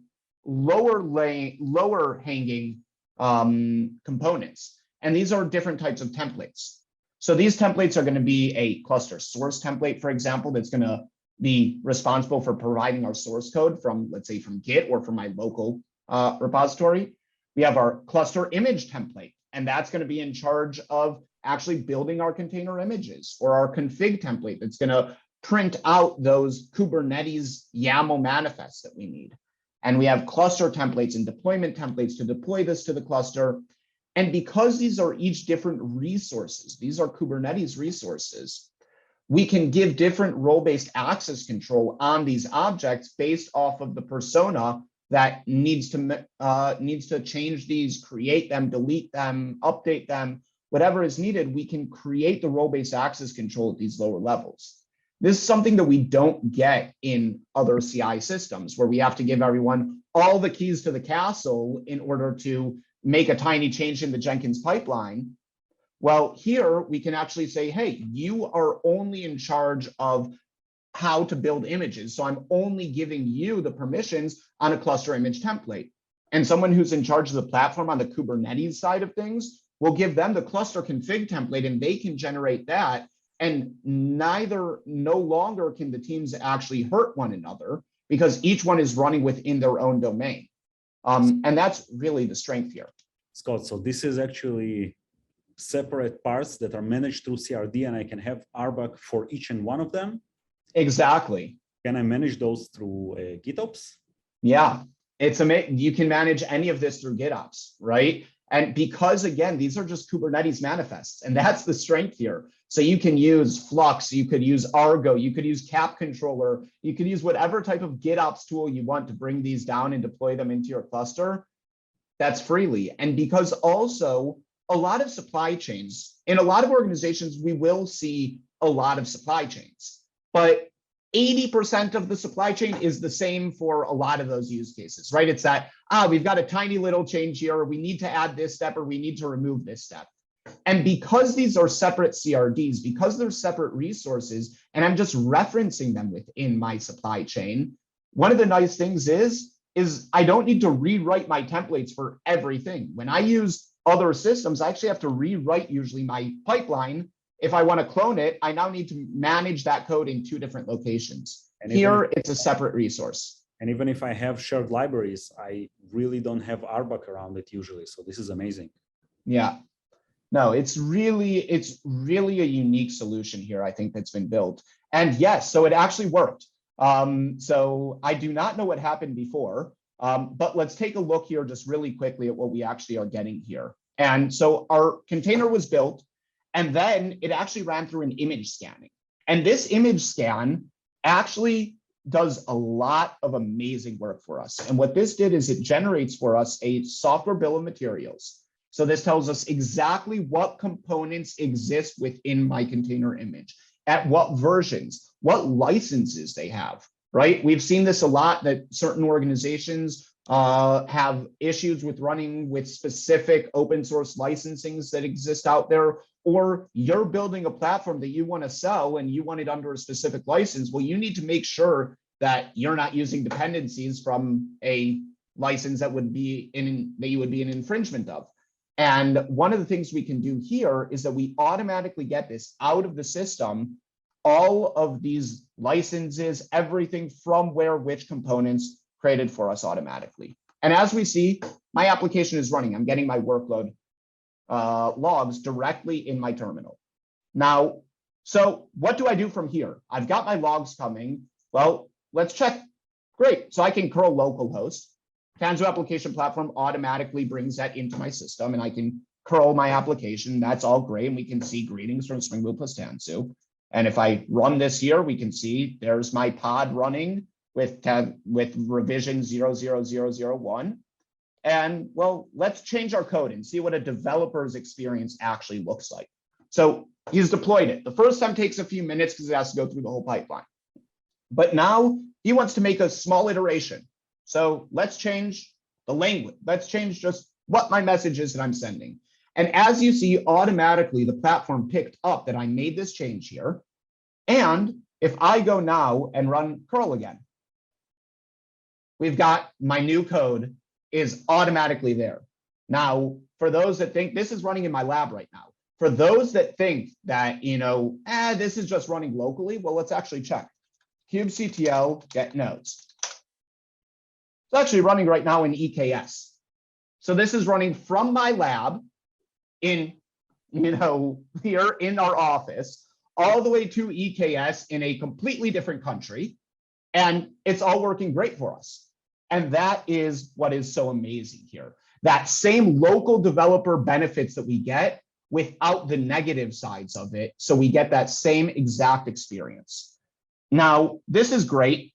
lower hanging components. And these are different types of templates. So these templates are going to be a cluster source template, for example, that's going to be responsible for providing our source code from, let's say, from Git or from my local repository. We have our cluster image template, and that's going to be in charge of actually building our container images, or our config template that's going to print out those Kubernetes YAML manifests that we need. And we have cluster templates and deployment templates to deploy this to the cluster. And because these are each different resources, these are Kubernetes resources, we can give different role-based access control on these objects based off of the persona that needs to change these, create them, delete them, update them, whatever is needed. We can create the role-based access control at these lower levels. This is something that we don't get in other CI systems, where we have to give everyone all the keys to the castle in order to make a tiny change in the Jenkins pipeline. Well, here we can actually say, hey, you are only in charge of how to build images. So I'm only giving you the permissions on a cluster image template. And someone who's in charge of the platform on the Kubernetes side of things will give them the cluster config template, and they can generate that. And no longer can the teams actually hurt one another because each one is running within their own domain. And that's really the strength here. Scott, so this is actually separate parts that are managed through CRD, and I can have RBAC for each and one of them? Exactly. Can I manage those through GitOps? Yeah, it's amazing. You can manage any of this through GitOps, right? And because again, these are just Kubernetes manifests, and that's the strength here. So you can use Flux, you could use Argo, you could use Cap Controller, you could use whatever type of GitOps tool you want to bring these down and deploy them into your cluster. That's freely. And because also a lot of supply chains, in a lot of organizations, we will see a lot of supply chains, but 80% of the supply chain is the same for a lot of those use cases, right? It's that, we've got a tiny little change here, or we need to add this step, or we need to remove this step. And because these are separate CRDs, because they're separate resources, and I'm just referencing them within my supply chain, one of the nice things is I don't need to rewrite my templates for everything. When I use other systems, I actually have to rewrite usually my pipeline. If I want to clone it, I now need to manage that code in 2 different locations. And here, it's a separate resource. And even if I have shared libraries, I really don't have RBAC around it usually. So this is amazing. Yeah. No, it's really a unique solution here, I think, that's been built. And yes, so it actually worked. So I do not know what happened before, but let's take a look here just really quickly at what we actually are getting here. And so our container was built, and then it actually ran through an image scanning. And this image scan actually does a lot of amazing work for us. And what this did is it generates for us a software bill of materials. So this tells us exactly what components exist within my container image, at what versions, what licenses they have, right? We've seen this a lot, that certain organizations have issues with running with specific open source licensings that exist out there, or you're building a platform that you want to sell and you want it under a specific license. Well, you need to make sure that you're not using dependencies from a license that would be that you would be an infringement of. And one of the things we can do here is that we automatically get this out of the system, all of these licenses, everything from where which components created for us automatically. And as we see, my application is running. I'm getting my workload logs directly in my terminal. Now, so what do I do from here? I've got my logs coming. Well, let's check. Great. So I can curl localhost. Tanzu application platform automatically brings that into my system, and I can curl my application. That's all great. And we can see greetings from Spring Boot plus Tanzu. And if I run this here, we can see there's my pod running with revision 00001. And well, let's change our code and see what a developer's experience actually looks like. So he's deployed it. The first time takes a few minutes because it has to go through the whole pipeline. But now he wants to make a small iteration. So let's change the language. Let's change just what my message is that I'm sending. And as you see, automatically the platform picked up that I made this change here. And if I go now and run curl again, we've got my new code is automatically there. Now, for those that think this is running in my lab right now, for those that think that, this is just running locally, well, let's actually check. kubectl get nodes. It's actually running right now in EKS. So this is running from my lab in, here in our office, all the way to EKS in a completely different country. And it's all working great for us. And that is what is so amazing here. That same local developer benefits that we get without the negative sides of it. So we get that same exact experience. Now, this is great,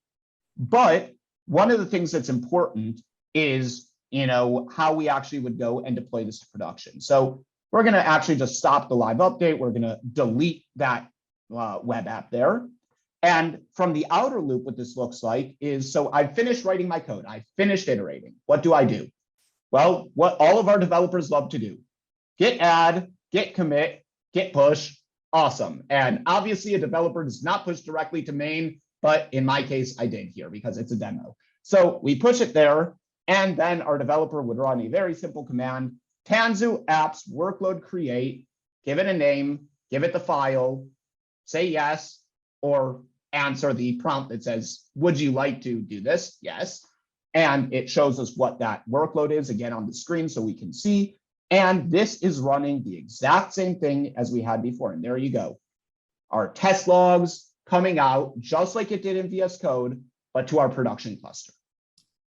but one of the things that's important is, how we actually would go and deploy this to production. So we're going to actually just stop the live update. We're going to delete that web app there. And from the outer loop, what this looks like is, so I've finished writing my code. I finished iterating. What do I do? Well, what all of our developers love to do: git add, git commit, git push. Awesome. And obviously a developer does not push directly to main, but in my case, I did here because it's a demo. So we push it there, and then our developer would run a very simple command: Tanzu apps workload create, give it a name, give it the file, say yes, or answer the prompt that says, would you like to do this? Yes. And it shows us what that workload is again on the screen so we can see. And this is running the exact same thing as we had before. And there you go. Our test logs coming out just like it did in VS Code, but to our production cluster.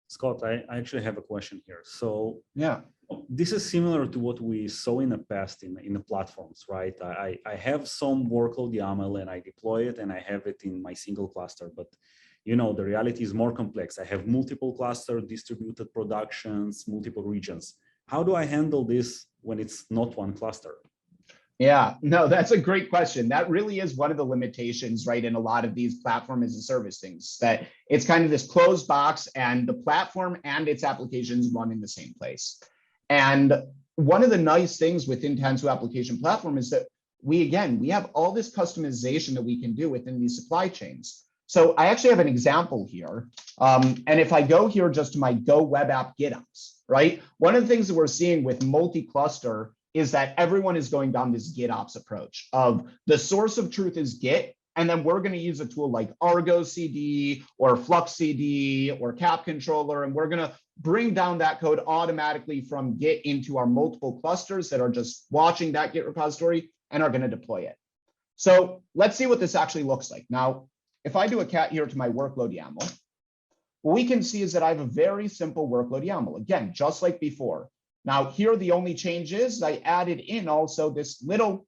Scott, I actually have a question here. So yeah, this is similar to what we saw in the past in the platforms, right? I have some workload YAML and I deploy it and I have it in my single cluster, but you know, the reality is more complex. I have multiple cluster distributed productions, multiple regions. How do I handle this when it's not one cluster? Yeah, no, that's a great question. That really is one of the limitations, right, in a lot of these platform as a service things, that it's kind of this closed box and the platform and its applications run in the same place. And one of the nice things within Tanzu application platform is that we have all this customization that we can do within these supply chains. So I actually have an example here. And if I go here just to my Go web app GitOps, right? One of the things that we're seeing with multi-cluster is that everyone is going down this GitOps approach of the source of truth is Git, and then we're going to use a tool like Argo CD or Flux CD or Cap Controller, and we're going to bring down that code automatically from Git into our multiple clusters that are just watching that Git repository and are going to deploy it. So let's see what this actually looks like. Now, if I do a cat here to my workload YAML, what we can see is that I have a very simple workload YAML. Again, just like before. Now here, the only change is I added in also this little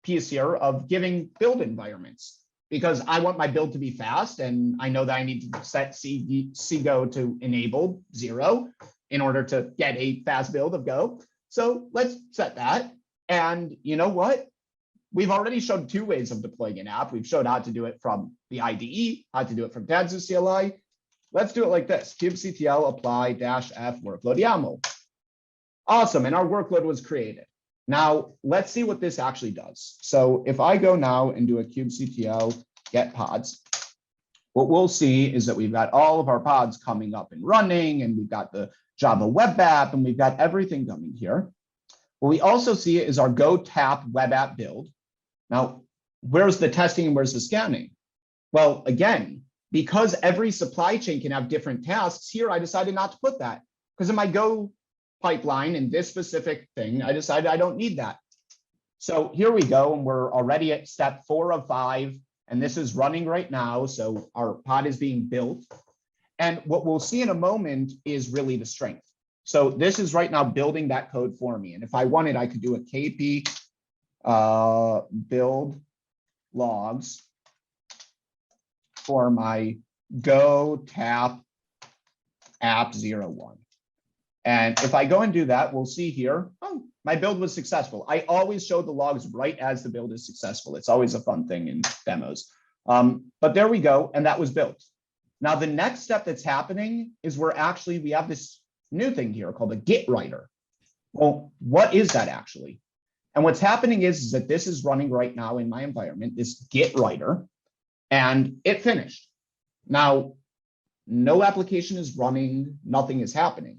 piece here of giving build environments because I want my build to be fast. And I know that I need to set cgo to enable 0 in order to get a fast build of Go. So let's set that. And you know what? We've already showed 2 ways of deploying an app. We've showed how to do it from the IDE, how to do it from Tanzu CLI. Let's do it like this: kubectl apply -f workload YAML. Awesome, and our workload was created. Now, let's see what this actually does. So if I go now and do a kubectl get pods, what we'll see is that we've got all of our pods coming up and running, and we've got the Java web app, and we've got everything coming here. What we also see is our Go tap web app build. Now, where's the testing and where's the scanning? Well, again, because every supply chain can have different tasks, here I decided not to put that because in my Go pipeline in this specific thing, I decided I don't need that. So here we go, and we're already at step 4 of 5, and this is running right now. So our pod is being built. And what we'll see in a moment is really the strength. So this is right now building that code for me. And if I wanted, I could do a kp build logs for my Go tap app 01. And if I go and do that, we'll see here, oh, my build was successful. I always show the logs right as the build is successful. It's always a fun thing in demos. But there we go, and that was built. Now, the next step that's happening is we have this new thing here called a Git writer. Well, what is that actually? And what's happening is that this is running right now in my environment, this Git writer, and it finished. Now, no application is running, nothing is happening.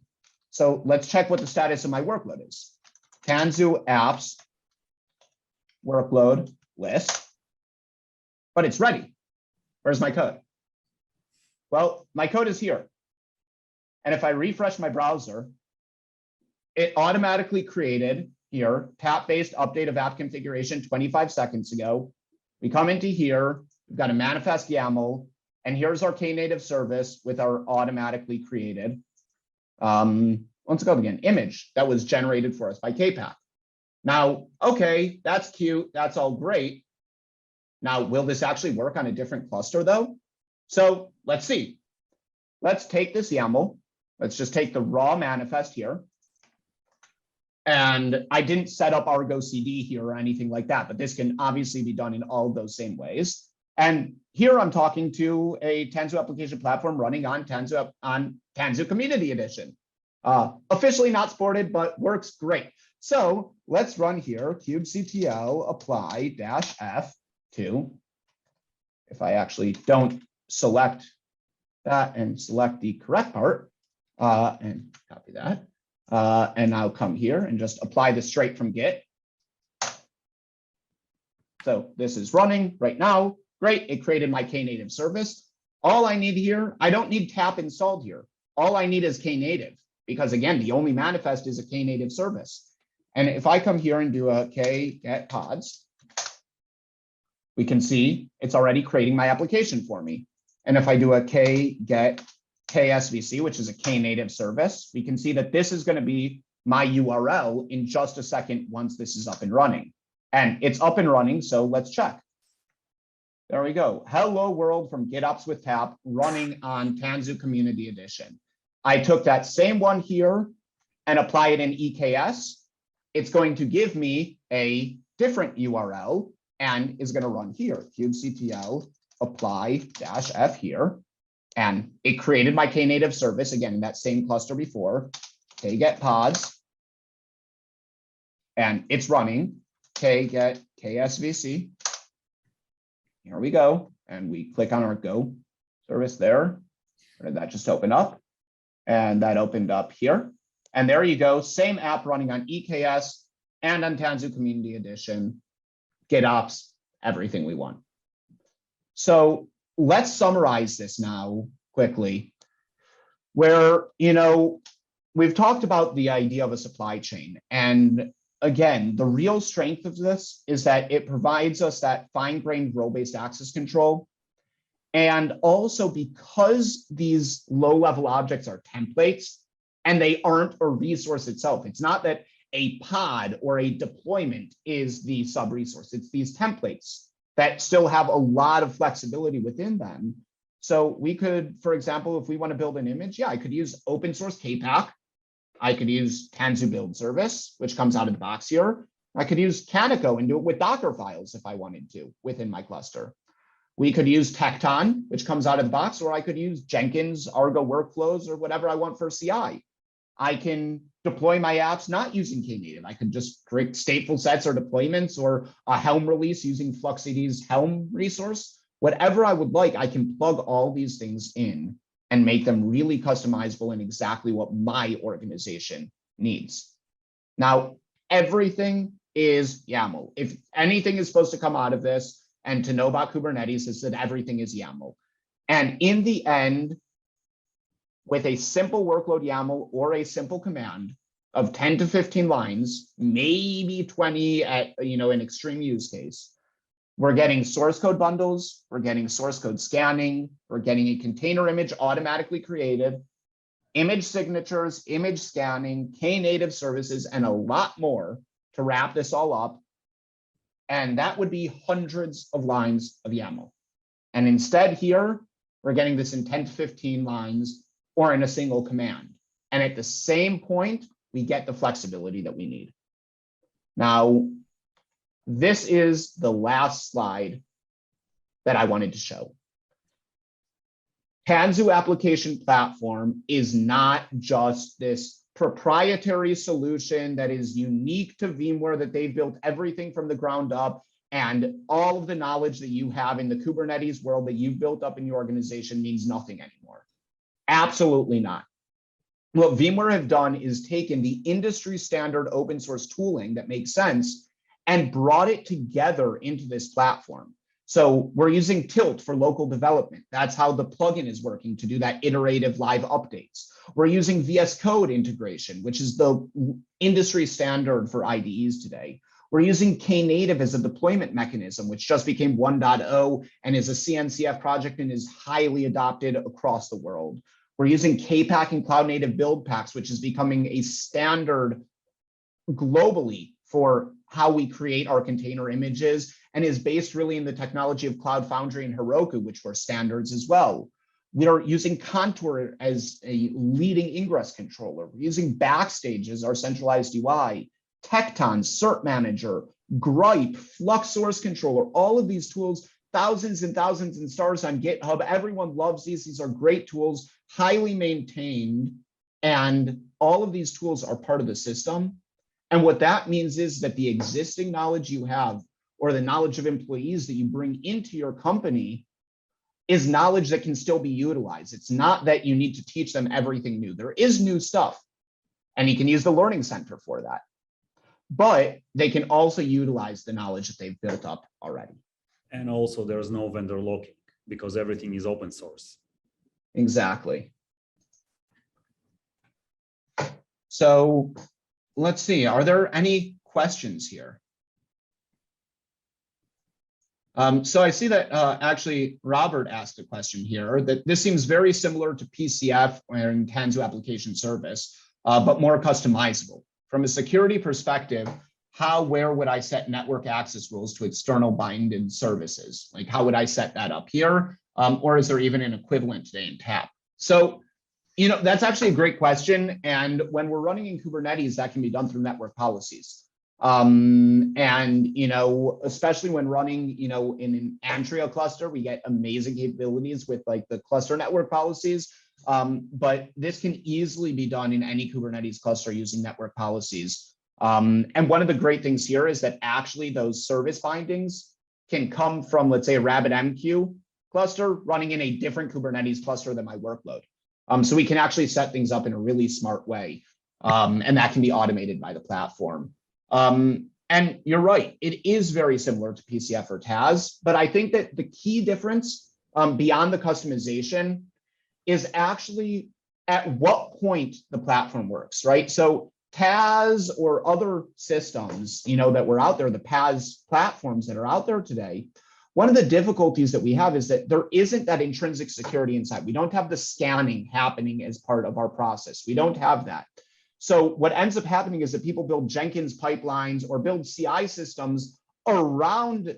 So let's check what the status of my workload is. Tanzu apps workload list, but it's ready. Where's my code? Well, my code is here. And if I refresh my browser, it automatically created here, tap-based update of app configuration 25 seconds ago. We come into here, we've got a manifest YAML, and here's our Knative service with our automatically created let's go again, image that was generated for us by Kpack. Now, okay, that's cute. That's all great. Now, will this actually work on a different cluster though? So let's see. Let's take this YAML. Let's just take the raw manifest here. And I didn't set up Argo CD here or anything like that, but this can obviously be done in all of those same ways. And here I'm talking to a Tanzu application platform running on Tanzu Community Edition. Officially not supported, but works great. So let's run here, kubectl apply -f to, if I actually don't select that and select the correct part, and copy that, and I'll come here and just apply this straight from Git. So this is running right now. Great, it created my Knative service. All I need here, I don't need tap installed here. All I need is Knative, because again, the only manifest is a Knative service. And if I come here and do a k get pods, we can see it's already creating my application for me. And if I do a k get KSVC, which is a Knative service, we can see that this is going to be my URL in just a second once this is up and running. And it's up and running, so let's check. There we go. Hello world from GitOps with Tap running on Tanzu Community Edition. I took that same one here and apply it in EKS. It's going to give me a different URL and is going to run here, kubectl apply -f here. And it created my Knative service, again, in that same cluster before, get pods. And it's running, get KSVC. Here we go. And we click on our Go service there. Or did that just open up? And that opened up here. And there you go, same app running on EKS and on Tanzu Community Edition, GitOps, everything we want. So let's summarize this now quickly, where, we've talked about the idea of a supply chain. And again, the real strength of this is that it provides us that fine-grained role-based access control. And also because these low-level objects are templates and they aren't a resource itself, it's not that a pod or a deployment is the sub-resource, it's these templates that still have a lot of flexibility within them. So we could, for example, if we want to build an image, I could use open source Kpack. I could use Tanzu build service, which comes out of the box here. I could use Canico and do it with Docker files if I wanted to within my cluster. We could use Tecton, which comes out of the box, or I could use Jenkins, Argo workflows, or whatever I want for CI. I can deploy my apps not using Knative. I could just create stateful sets or deployments or a Helm release using FluxCD's Helm resource. Whatever I would like, I can plug all these things in and make them really customizable in exactly what my organization needs. Now, everything is YAML. If anything is supposed to come out of this and to know about Kubernetes is that everything is YAML. And in the end, with a simple workload YAML or a simple command of 10 to 15 lines, maybe 20 at an extreme use case, we're getting source code bundles, we're getting source code scanning, we're getting a container image automatically created, image signatures, image scanning, Knative services, and a lot more to wrap this all up. And that would be hundreds of lines of YAML. And instead here, we're getting this in 10 to 15 lines or in a single command. And at the same point, we get the flexibility that we need. Now, this is the last slide that I wanted to show. Tanzu application platform is not just this proprietary solution that is unique to VMware, that they've built everything from the ground up, and all of the knowledge that you have in the Kubernetes world that you've built up in your organization means nothing anymore. Absolutely not. What VMware have done is taken the industry standard open source tooling that makes sense and brought it together into this platform. So we're using Tilt for local development. That's how the plugin is working to do that iterative live updates. We're using VS Code integration, which is the industry standard for IDEs today. We're using Knative as a deployment mechanism, which just became 1.0 and is a CNCF project and is highly adopted across the world. We're using Kpack and Cloud Native build packs, which is becoming a standard globally for how we create our container images and is based really in the technology of Cloud Foundry and Heroku, which were standards as well. We are using Contour as a leading ingress controller. We're using Backstage as our centralized UI, Tecton, Cert Manager, Gripe, Flux Source Controller, all of these tools, thousands and thousands and stars on GitHub. Everyone loves these. These are great tools, highly maintained, and all of these tools are part of the system. And what that means is that the existing knowledge you have or the knowledge of employees that you bring into your company is knowledge that can still be utilized. It's not that you need to teach them everything new. There is new stuff, and you can use the Learning Center for that. But they can also utilize the knowledge that they've built up already. And also there's no vendor locking because everything is open source. Exactly. So let's see, are there any questions here? So I see that actually Robert asked a question here that this seems very similar to PCF and Tanzu application service, but more customizable. From a security perspective, where would I set network access rules to external binding services? Like how would I set that up here? Or is there even an equivalent today in TAP? So, that's actually a great question. And when we're running in Kubernetes, that can be done through network policies. And, especially when running, in an Antria cluster, we get amazing capabilities with like the cluster network policies. But this can easily be done in any Kubernetes cluster using network policies. And one of the great things here is that actually those service bindings can come from, let's say, a RabbitMQ cluster running in a different Kubernetes cluster than my workload. So we can actually set things up in a really smart way. And that can be automated by the platform. And you're right, it is very similar to PCF or TAS, but I think that the key difference beyond the customization is actually at what point the platform works, right? So TAS or other systems, that were out there, the PaaS platforms that are out there today, one of the difficulties that we have is that there isn't that intrinsic security inside. We don't have the scanning happening as part of our process. We don't have that. So what ends up happening is that people build Jenkins pipelines or build CI systems around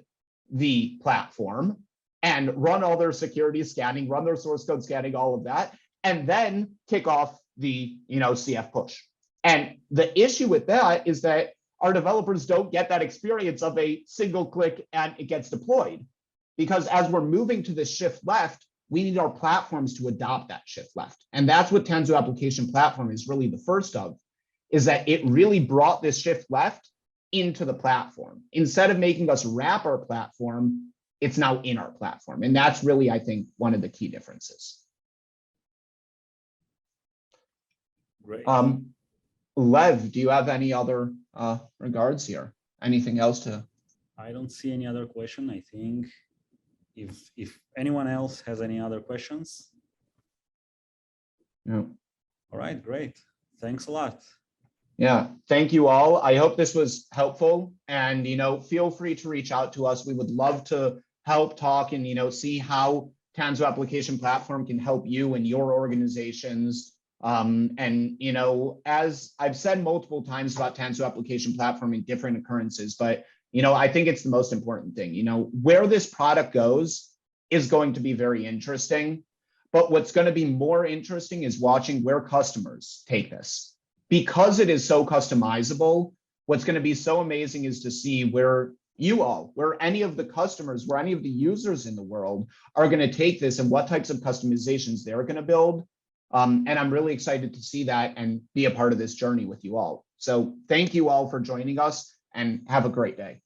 the platform and run all their security scanning, run their source code scanning, all of that, and then kick off the CF push. And the issue with that is that our developers don't get that experience of a single click and it gets deployed. Because as we're moving to this shift left, we need our platforms to adopt that shift left. And that's what Tanzu Application Platform is really the first of, is that it really brought this shift left into the platform. Instead of making us wrap our platform, it's now in our platform. And that's really, I think, one of the key differences. Great. Lev, do you have any other regards here? Anything else to? I don't see any other question. I think if anyone else has any other questions. No. All right, great. Thanks a lot. Yeah, thank you all. I hope this was helpful, and feel free to reach out to us. We would love to help talk and see how Tanzu Application Platform can help you and your organizations. And as I've said multiple times about Tanzu Application Platform in different occurrences, but I think it's the most important thing. Where this product goes is going to be very interesting, but what's going to be more interesting is watching where customers take this. Because it is so customizable, what's going to be so amazing is to see where any of the customers, where any of the users in the world are going to take this and what types of customizations they're going to build. And I'm really excited to see that and be a part of this journey with you all. So thank you all for joining us and have a great day.